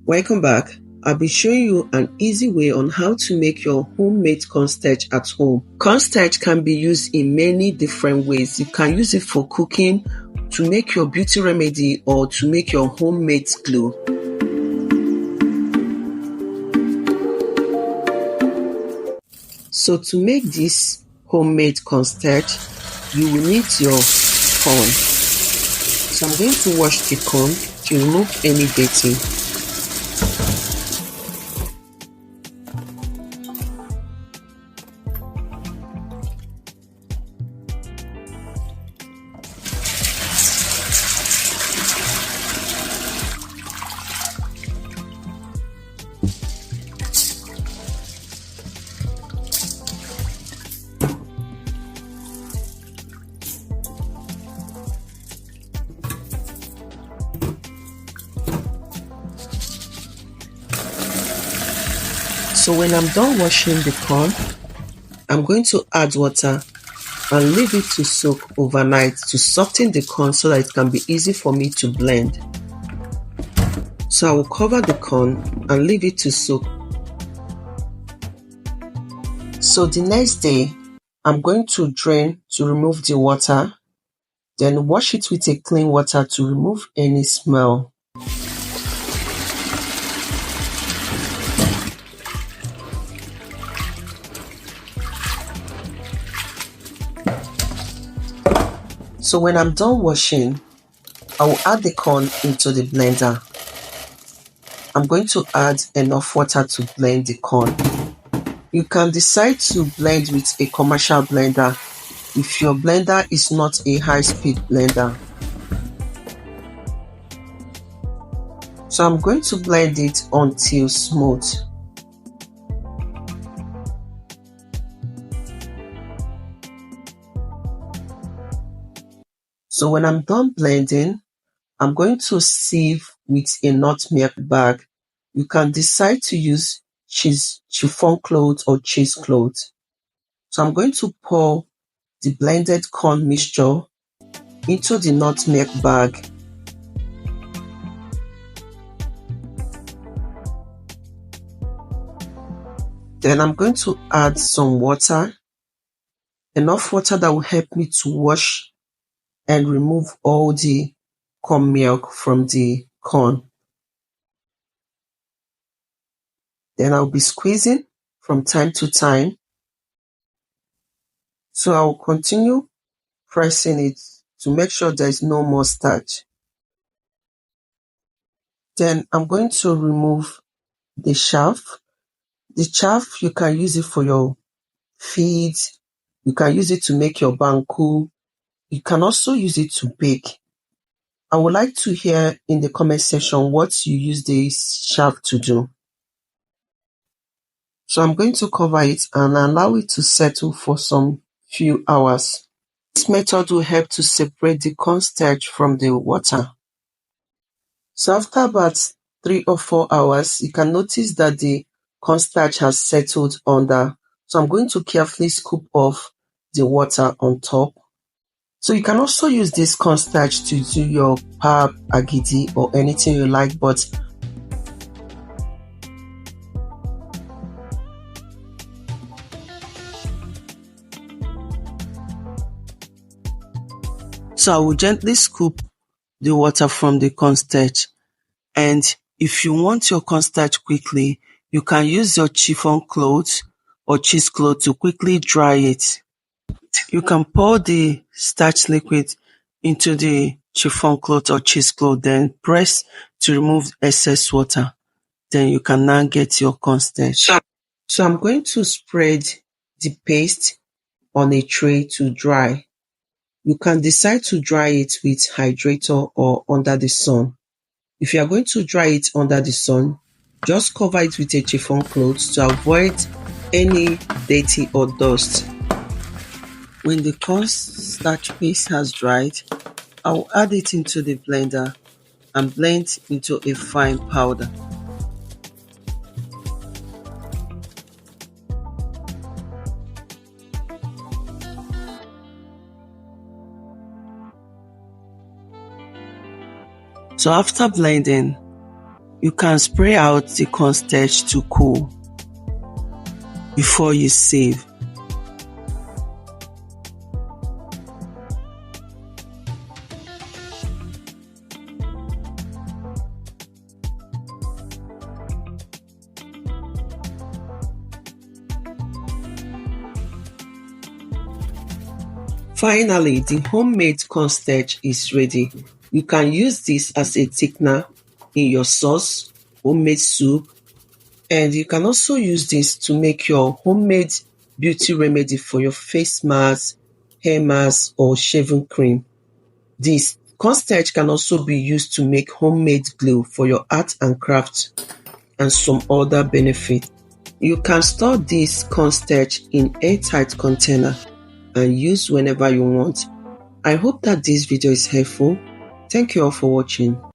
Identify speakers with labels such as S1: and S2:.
S1: Welcome back. I'll be showing you an easy way on how to make your homemade cornstarch at home. Cornstarch can be used in many different ways. You can use it for cooking, to make your beauty remedy, or to make your homemade glue. So to make this homemade cornstarch, you will need your corn. So I'm going to wash the corn to remove any dirty. So when I'm done washing the corn, I'm going to add water and leave it to soak overnight to soften the corn so that it can be easy for me to blend. So I will cover the corn and leave it to soak. So the next day, I'm going to drain to remove the water, then wash it with a clean water to remove any smell. So when I'm done washing, I will add the corn into the blender. I'm going to add enough water to blend the corn. You can decide to blend with a commercial blender if your blender is not a high-speed blender. So I'm going to blend it until smooth. So when I'm done blending, I'm going to sieve with a nut milk bag. You can decide to use chiffon cloth or cheesecloth. So I'm going to pour the blended corn mixture into the nut milk bag. Then I'm going to add some water, enough water that will help me to wash and remove all the corn milk from the corn. Then I'll be squeezing from time to time. So I'll continue pressing it to make sure there is no more starch. Then I'm going to remove the chaff. The chaff, you can use it for your feed. You can use it to make your banku. You can also use it to bake. I would like to hear in the comment section what you use this chaff to do. So I'm going to cover it and allow it to settle for some few hours. This method will help to separate the cornstarch from the water. So after about 3 or 4 hours, you can notice that the cornstarch has settled under. So I'm going to carefully scoop off the water on top. So you can also use this cornstarch to do your pap, agidi, or anything you like, but so I will gently scoop the water from the cornstarch. And if you want your cornstarch quickly, you can use your chiffon cloth or cheesecloth to quickly dry it. You can pour the starch liquid into the chiffon cloth or cheesecloth, then press to remove excess water. Then you can now get your cornstarch. So I'm going to spread the paste on a tray to dry. You can decide to dry it with hydrator or under the sun. If you are going to dry it under the sun, just cover it with a chiffon cloth to avoid any dirty or dust. When the cornstarch paste has dried, I will add it into the blender and blend into a fine powder. So after blending, You can spray out the cornstarch to cool before you sieve. Finally, the homemade cornstarch is ready. You can use this as a thickener in your sauce, homemade soup, and you can also use this to make your homemade beauty remedy for your face mask, hair mask, or shaving cream. This cornstarch can also be used to make homemade glue for your art and craft and some other benefits. You can store this cornstarch in airtight container and use whenever you want. I hope that this video is helpful. Thank you all for watching.